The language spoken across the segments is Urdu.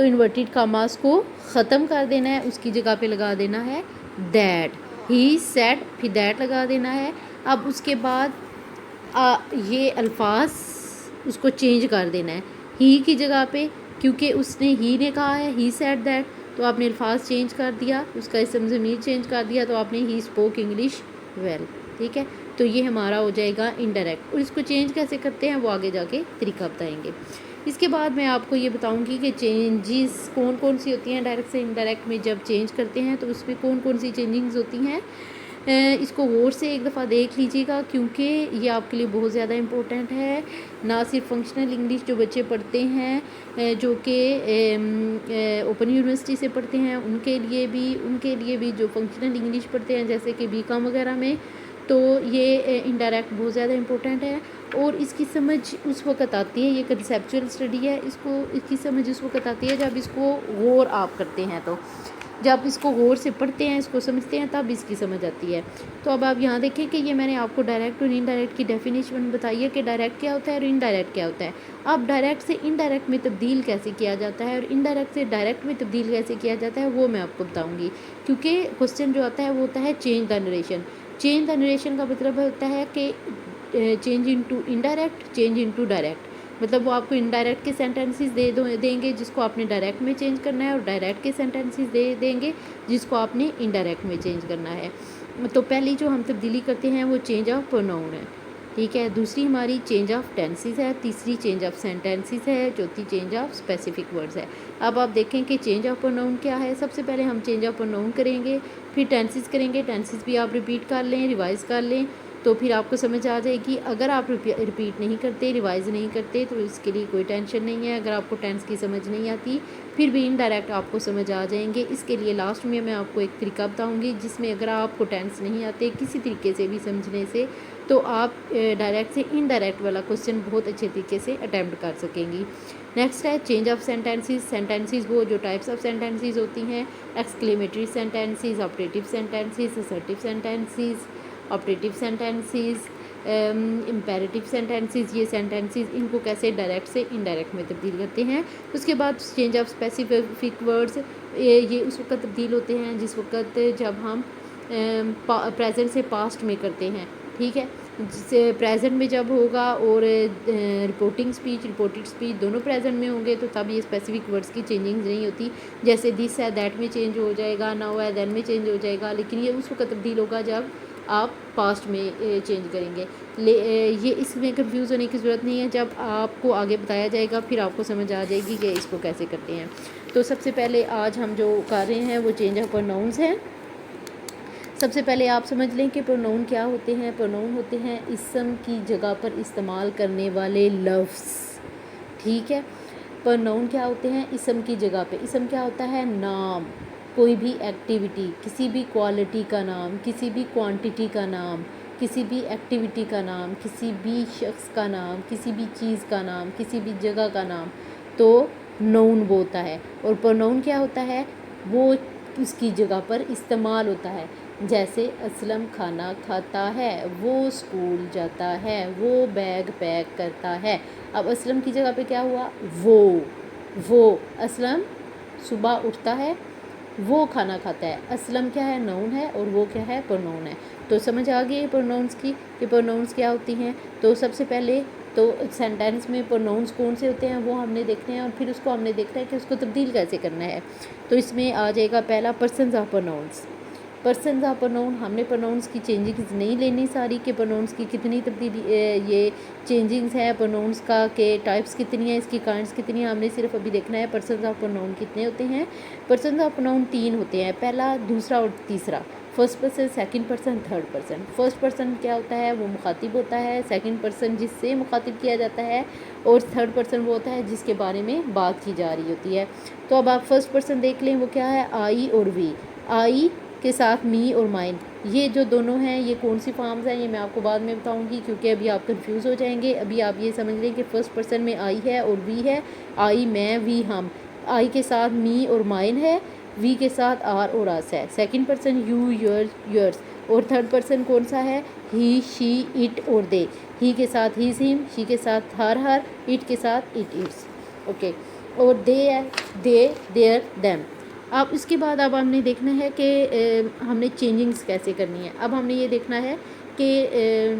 تو انورٹیڈ کاماز کو ختم کر دینا ہے, اس کی جگہ پہ لگا دینا ہے دیٹ. ہی سیڈ, پھر دیٹ لگا دینا ہے. اب اس کے بعد یہ الفاظ اس کو چینج کر دینا ہے ہی کی جگہ پہ, کیونکہ اس نے ہی نے کہا ہے ہی سیڈ دیٹ, تو آپ نے الفاظ چینج کر دیا, اس کا اسم ضمیر چینج کر دیا, تو آپ نے ہی اسپوک انگلش ویل. ٹھیک ہے, تو یہ ہمارا ہو جائے گا انڈائریکٹ. اور اس کو چینج کیسے کرتے ہیں وہ آگے جا کے طریقہ بتائیں گے. اس کے بعد میں آپ کو یہ بتاؤں گی کہ چینجز کون کون سی ہوتی ہیں ڈائریکٹ سے انڈائریکٹ میں. جب چینج کرتے ہیں تو اس میں کون کون سی چینجنگز ہوتی ہیں. اس کو غور سے ایک دفعہ دیکھ لیجیے گا, کیونکہ یہ آپ کے لیے بہت زیادہ امپورٹنٹ ہے. نہ صرف فنکشنل انگلش جو بچے پڑھتے ہیں, جو کہ اوپن یونیورسٹی سے پڑھتے ہیں, ان کے لیے بھی جو فنکشنل انگلش پڑھتے ہیں جیسے کہ بی کام وغیرہ میں, تو یہ انڈائریکٹ بہت زیادہ امپورٹنٹ ہے. اور اس کی سمجھ اس وقت آتی ہے, یہ کنسیپچول اسٹڈی ہے, اس کی سمجھ اس وقت آتی ہے جب اس کو غور آپ کرتے ہیں. تو جب اس کو غور سے پڑھتے ہیں, اس کو سمجھتے ہیں, تب اس کی سمجھ آتی ہے. تو اب آپ یہاں دیکھیں کہ یہ میں نے آپ کو ڈائریکٹ اور انڈائریکٹ کی ڈیفینیشن بتائی ہے کہ ڈائریکٹ کیا ہوتا ہے اور انڈائریکٹ کیا ہوتا ہے. اب ڈائریکٹ سے انڈائریکٹ میں تبدیل کیسے کیا جاتا ہے اور انڈائریکٹ سے ڈائریکٹ میں تبدیل کیسے کیا جاتا ہے وہ میں آپ کو بتاؤں گی, کیونکہ کوسچن جو آتا ہے وہ ہوتا ہے change the narration. Change the narration کا مطلب ہوتا ہے کہ change into indirect, change into direct. مطلب وہ آپ کو انڈائریکٹ کے سینٹینسز دیں گے جس کو آپ نے ڈائریکٹ میں چینج کرنا ہے, اور ڈائریکٹ کے سینٹینسز دیں گے جس کو آپ نے انڈائریکٹ میں چینج کرنا ہے. تو پہلی جو ہم تبدیلی کرتے ہیں وہ چینج آف پروناؤن ہے. ٹھیک ہے, دوسری ہماری چینج آف ٹینسز ہے, تیسری چینج آف سینٹینسز ہے, چوتھی چینج آف اسپیسیفک ورڈز ہے. اب آپ دیکھیں کہ چینج آف پروناؤن کیا ہے. سب سے پہلے ہم چینج آف پروناؤن کریں گے, پھر ٹینسز کریں گے. ٹینسز بھی آپ ریپیٹ کر لیں, ریوائز کر لیں, تو پھر آپ کو سمجھ آ جائے گی. اگر آپ ریپیٹ نہیں کرتے, ریوائز نہیں کرتے, تو اس کے لیے کوئی ٹینشن نہیں ہے. اگر آپ کو ٹینس کی سمجھ نہیں آتی پھر بھی انڈائریکٹ آپ کو سمجھ آ جائیں گے. اس کے لیے لاسٹ میں آپ کو ایک طریقہ بتاؤں گی جس میں اگر آپ کو ٹینس نہیں آتے کسی طریقے سے بھی سمجھنے سے, تو آپ ڈائریکٹ سے انڈائریکٹ والا کوسچن بہت اچھے طریقے سے اٹیمپٹ کر سکیں گی. نیکسٹ ہے چینج آف سینٹینسز. سینٹینسز وہ جو ٹائپس آف سینٹینسز ہوتی ہیں, exclamatory sentences, optative sentences, assertive sentences, optative sentences, imperative sentences. یہ سینٹینسز ان کو کیسے ڈائریکٹ سے انڈائریکٹ میں تبدیل کرتے ہیں. اس کے بعد چینج آف اسپیسیفک ورڈز, یہ اس وقت تبدیل ہوتے ہیں جس وقت جب ہم پریزنٹ سے پاسٹ میں کرتے ہیں. ٹھیک ہے, جسے پریزنٹ میں جب ہوگا اور رپورٹنگ اسپیچ, رپورٹڈ اسپیچ دونوں پریزنٹ میں ہوں گے تو تب یہ اسپیسیفک ورڈز کی چینجنگ نہیں ہوتی. جیسے دس ہے دیٹ میں چینج ہو جائے گا, ناؤ ہے دین میں چینج ہو جائے گا, لیکن یہ اس وقت تبدیل ہوگا جب آپ پاسٹ میں چینج کریں گے. یہ اس میں کنفیوز ہونے کی ضرورت نہیں ہے, جب آپ کو آگے بتایا جائے گا پھر آپ کو سمجھ آ جائے گی کہ اس کو کیسے کرتے ہیں. تو سب سے پہلے آج ہم جو کر رہے ہیں وہ چینج آف پروناؤنز ہیں. سب سے پہلے آپ سمجھ لیں کہ پروناؤن کیا ہوتے ہیں. پروناؤن ہوتے ہیں اسم کی جگہ پر استعمال کرنے والے لفظ. ٹھیک ہے, پروناؤن کیا ہوتے ہیں اسم کی جگہ پہ. اسم کیا ہوتا ہے, نام, کوئی بھی ایکٹیویٹی, کسی بھی کوالٹی کا نام, کسی بھی کوانٹٹی کا نام, کسی بھی ایکٹیویٹی کا نام, کسی بھی شخص کا نام, کسی بھی چیز کا نام, کسی بھی جگہ کا نام, تو نون وہ ہوتا ہے. اور پروناؤن کیا ہوتا ہے, وہ اس کی جگہ پر استعمال ہوتا ہے. جیسے اسلم کھانا کھاتا ہے, وہ اسکول جاتا ہے, وہ بیگ پیک کرتا ہے. اب اسلم کی جگہ پہ کیا ہوا, وہ اسلم صبح اٹھتا ہے, وہ کھانا کھاتا ہے. اسلم کیا ہے, نون ہے, اور وہ کیا ہے, پروناؤن ہے. تو سمجھ آ گئی پروناؤنس کی کہ پروناؤنس کیا ہوتی ہیں. تو سب سے پہلے تو سینٹینس میں پروناؤنس کون سے ہوتے ہیں وہ ہم نے دیکھنے ہیں, اور پھر اس کو ہم نے دیکھنا ہے کہ اس کو تبدیل کیسے کرنا ہے. تو اس میں آ جائے گا پہلا persons of pronouns. Persons of pronoun ہم نے پروناؤنس کی چینجنگز نہیں لینی ساری کہ پروناؤنس کی کتنی تبدیلی یہ چینجنگز ہیں, پروناؤنس کا کہ ٹائپس کتنی ہیں, اس کی کائنڈس کتنی ہیں. ہم نے صرف ابھی دیکھنا ہے پرسنز آف پروناؤن کتنے ہوتے ہیں. پرسنز آف پروناؤن 3 ہوتے ہیں, پہلا, دوسرا اور تیسرا. First person, second person, third person. First person کیا ہوتا ہے, وہ مخاطب ہوتا ہے. سیکنڈ پرسن جس سے مخاطب کیا جاتا ہے, اور تھرڈ پرسن وہ ہوتا ہے جس کے بارے میں بات کی جا رہی ہوتی ہے. تو اب آپ فرسٹ پرسن دیکھ لیں, وہ کیا ہے, آئی اور وی. آئی کے ساتھ می اور مائن, یہ جو دونوں ہیں یہ کون سی فارمز ہیں یہ میں آپ کو بعد میں بتاؤں گی, کیونکہ ابھی آپ کنفیوز ہو جائیں گے. ابھی آپ یہ سمجھ لیں کہ فرسٹ پرسن میں آئی ہے اور وی ہے. آئی میں, وی ہم. آئی کے ساتھ می اور مائن ہے, وی کے ساتھ آر اور اس ہے. Second person you, yours. اور تھرڈ پرسن کون سا ہے, ہی, شی, اٹ اور دے. ہی کے ساتھ ہیز, ہم. شی کے ساتھ ہر, اٹ کے ساتھ اٹ, اٹس. اوکے. اور دے ہے دے دیئر دیم. اب اس کے بعد اب ہم نے دیکھنا ہے کہ ہم نے چینجنگس کیسے کرنی ہے. اب ہم نے یہ دیکھنا ہے کہ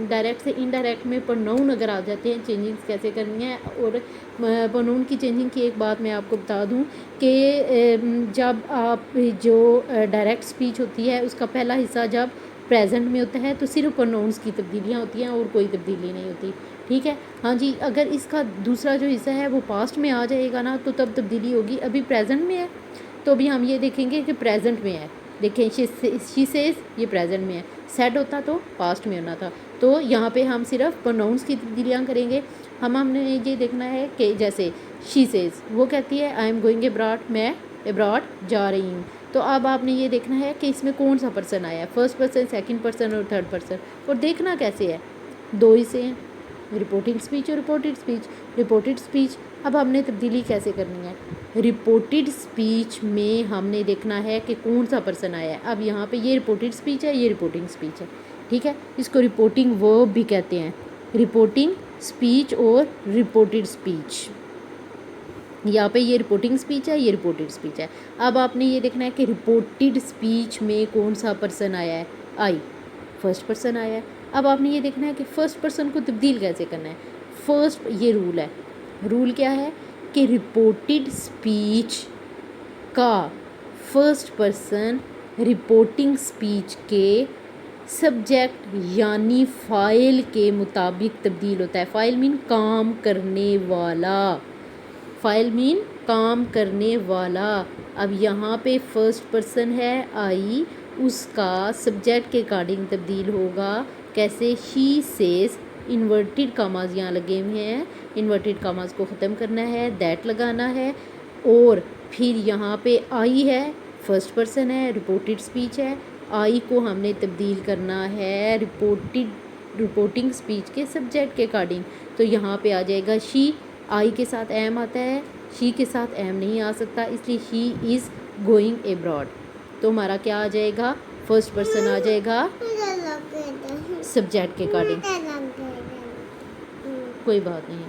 ڈائریکٹ سے انڈائریکٹ میں پروناؤن اگر آ جاتے ہیں چینجنگس کیسے کرنی ہے. اور پروناؤن کی چینجنگ کی ایک بات میں آپ کو بتا دوں کہ جب آپ جو ڈائریکٹ اسپیچ ہوتی ہے اس کا پہلا حصہ جب پریزنٹ میں ہوتا ہے تو صرف پروناؤنس کی تبدیلیاں ہوتی ہیں اور کوئی تبدیلی نہیں ہوتی. ٹھیک ہے. ہاں جی. اگر اس کا دوسرا جو حصہ ہے وہ پاسٹ میں آ جائے گا نا تو تب تبدیلی ہوگی. ابھی پریزنٹ میں ہے تو ابھی ہم یہ دیکھیں گے کہ پریزنٹ میں ہے. دیکھیں شی سیز یہ پریزنٹ میں ہے. سیڈ ہوتا تو پاسٹ میں ہونا تھا. تو یہاں پہ ہم صرف پروناؤنس کی تبدیلیاں کریں گے. ہم نے یہ دیکھنا ہے کہ جیسے شی سیز وہ کہتی ہے آئی ایم گوئنگ ابراڈ میں ابراڈ جا رہی ہوں. تو اب آپ نے یہ دیکھنا ہے کہ اس میں کون سا پرسن آیا ہے فرسٹ پرسن سیکنڈ پرسن اور تھرڈ پرسن. اور دیکھنا کیسے ہے دو ہی سے ہیں رپورٹنگ اسپیچ اور رپورٹڈ اسپیچ. رپورٹڈ اسپیچ اب ہم نے تبدیلی کیسے کرنی ہے. رپورٹڈ اسپیچ میں ہم نے دیکھنا ہے کہ کون سا پرسن آیا ہے. اب یہاں پہ یہ رپورٹڈ اسپیچ ہے یہ رپورٹنگ اسپیچ ہے. ٹھیک ہے. اس کو رپورٹنگ ورب بھی کہتے ہیں. رپورٹنگ اسپیچ اور رپورٹڈ اسپیچ. یہاں پہ یہ رپورٹنگ اسپیچ ہے یہ رپورٹڈ اسپیچ ہے. اب آپ نے یہ دیکھنا ہے کہ رپورٹڈ اسپیچ میں کون سا پرسن آیا ہے. آئی فرسٹ پرسن آیا ہے. اب آپ نے یہ دیکھنا ہے کہ فرسٹ پرسن کو تبدیل کیسے کرنا ہے. فرسٹ یہ رول ہے. رول کیا ہے کہ رپورٹڈ اسپیچ کا فرسٹ پرسن رپورٹنگ اسپیچ کے سبجیکٹ یعنی فاعل کے مطابق تبدیل ہوتا ہے. فاعل مین کام کرنے والا. فاعل مین کام کرنے والا. اب یہاں پہ فرسٹ پرسن ہے آئی اس کا سبجیکٹ کے اکارڈنگ تبدیل ہوگا. کیسے شی سیز انورٹڈ کاماز یہاں لگے ہوئے ہیں. انورٹڈ کاماز کو ختم کرنا ہے دیٹ لگانا ہے. اور پھر یہاں پہ آئی ہے فرسٹ پرسن ہے رپورٹڈ اسپیچ ہے. آئی کو ہم نے تبدیل کرنا ہے رپورٹنگ اسپیچ کے سبجیکٹ کے اکارڈنگ. تو یہاں پہ آ جائے گا شی. آئی کے ساتھ ایم آتا ہے شی کے ساتھ ایم نہیں آ سکتا اس لیے شی از گوئنگ ابراڈ. تو ہمارا کیا آ جائے گا فرسٹ پرسن آ جائے گا سبجیکٹ کے اکارڈنگ. کوئی بات نہیں ہے.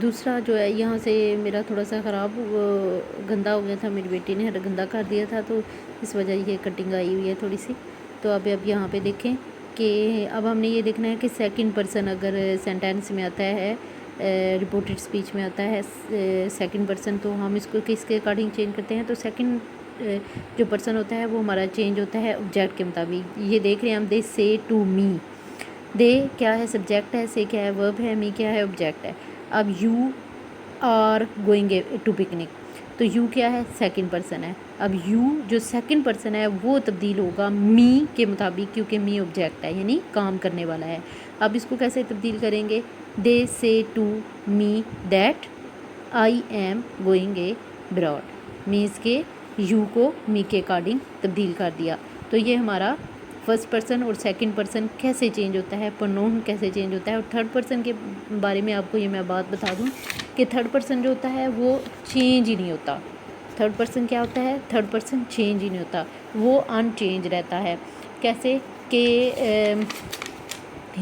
دوسرا جو ہے یہاں سے میرا تھوڑا سا خراب گندا ہو گیا تھا. میری بیٹی نے گندا کر دیا تھا تو اس وجہ یہ کٹنگ آئی ہوئی ہے تھوڑی سی. تو اب یہاں پہ دیکھیں کہ اب ہم نے یہ دیکھنا ہے کہ سیکنڈ پرسن اگر سینٹینس میں آتا ہے رپورٹڈ اسپیچ میں آتا ہے سیکنڈ پرسن تو ہم اس کو کس کے اکارڈنگ چینج کرتے ہیں. تو سیکنڈ جو پرسن ہوتا ہے وہ ہمارا چینج ہوتا ہے آبجیکٹ کے مطابق. یہ دیکھ رہے ہیں ہم دے سے ٹو می. دے کیا ہے سبجیکٹ ہے. سے کیا ہے ورب ہے. می کیا ہے آبجیکٹ ہے. اب you are going to picnic تو یو کیا ہے سیکنڈ پرسن ہے. اب یو جو سیکنڈ پرسن ہے وہ تبدیل ہوگا می کے مطابق کیونکہ می آبجیکٹ ہے یعنی کام کرنے والا ہے. اب اس کو کیسے تبدیل کریں گے. They say to me that I am going abroad. Means کے یو کو می کے اکارڈنگ تبدیل کر دیا. تو یہ ہمارا فرسٹ پرسن اور سیکنڈ پرسن کیسے چینج ہوتا ہے. پروناؤن کیسے چینج ہوتا ہے. اور تھرڈ پرسن کے بارے میں آپ کو یہ میں بات بتا دوں کہ تھرڈ پرسن جو ہوتا ہے وہ چینج ہی نہیں ہوتا. تھرڈ پرسن کیا ہوتا ہے. تھرڈ پرسن چینج ہی نہیں ہوتا. وہ ان چینج رہتا ہے. کیسے کہ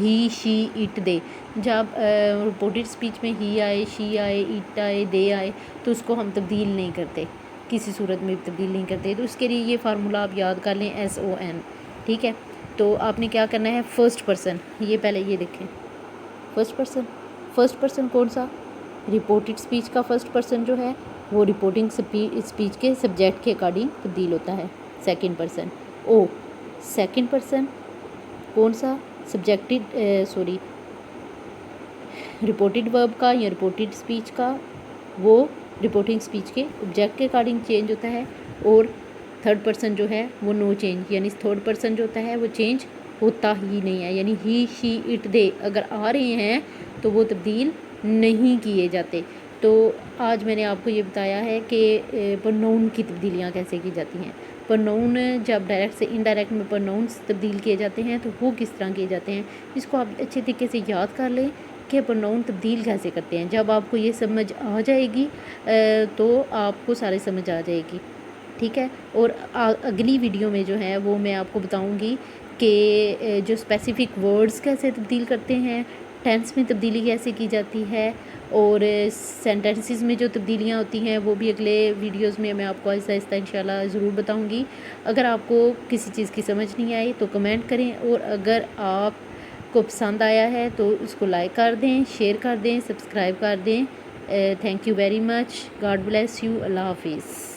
ہی شی اٹ دے. جب رپورٹڈ اسپیچ میں ہی آئے شی آئے اٹ آئے دے آئے تو اس کو ہم تبدیل نہیں کرتے کسی صورت میں تبدیل نہیں کرتے. تو اس کے لیے یہ فارمولہ آپ یاد کر لیں SON. ٹھیک ہے. تو آپ نے کیا کرنا ہے فرسٹ پرسن یہ پہلے یہ دیکھیں فرسٹ پرسن کون سا رپورٹڈ اسپیچ کا فرسٹ پرسن جو ہے وہ رپورٹنگ اسپیچ کے سبجیکٹ کے اکارڈنگ تبدیل ہوتا ہے. سیکنڈ پرسن او سیکنڈ پرسن کون سا سبجیکٹڈ رپورٹڈ ورب کا یا رپورٹڈ اسپیچ کا وہ رپورٹنگ اسپیچ کے آبجیکٹ کے اکارڈنگ چینج ہوتا ہے. اور تھرڈ پرسن جو ہے وہ نو چینج یعنی تھرڈ پرسن جو ہوتا ہے وہ چینج ہوتا ہی نہیں ہے. یعنی ہی شی اٹ دے اگر آ رہے ہیں تو وہ تبدیل نہیں کیے جاتے. تو آج میں نے آپ کو یہ بتایا ہے کہ پروناؤن کی تبدیلیاں کیسے کی جاتی ہیں. پروناؤن جب ڈائریکٹ سے انڈائریکٹ میں پروناؤنس تبدیل کیے جاتے ہیں تو وہ کس طرح کیے جاتے ہیں. اس کو آپ اچھے طریقے سے یاد کر لیں کہ پروناؤن تبدیل کیسے کرتے ہیں. جب آپ کو یہ سمجھ آ جائے گی تو آپ کو سارے سمجھ آ جائے گی. ٹھیک ہے. اور اگلی ویڈیو میں جو ہے وہ میں آپ کو بتاؤں گی کہ جو اسپیسیفک ورڈز کیسے تبدیل کرتے ہیں، ٹینس میں تبدیلی کیسے کی جاتی ہے، اور سینٹنسز میں جو تبدیلیاں ہوتی ہیں وہ بھی اگلے ویڈیوز میں میں آپ کو آہستہ آہستہ انشاءاللہ ضرور بتاؤں گی. اگر آپ کو کسی چیز کی سمجھ نہیں آئی تو کمنٹ کریں، اور اگر آپ کو پسند آیا ہے تو اس کو لائک کر دیں، شیئر کر دیں، سبسکرائب کر دیں. Thank you very much. God bless you. اللہ حافظ.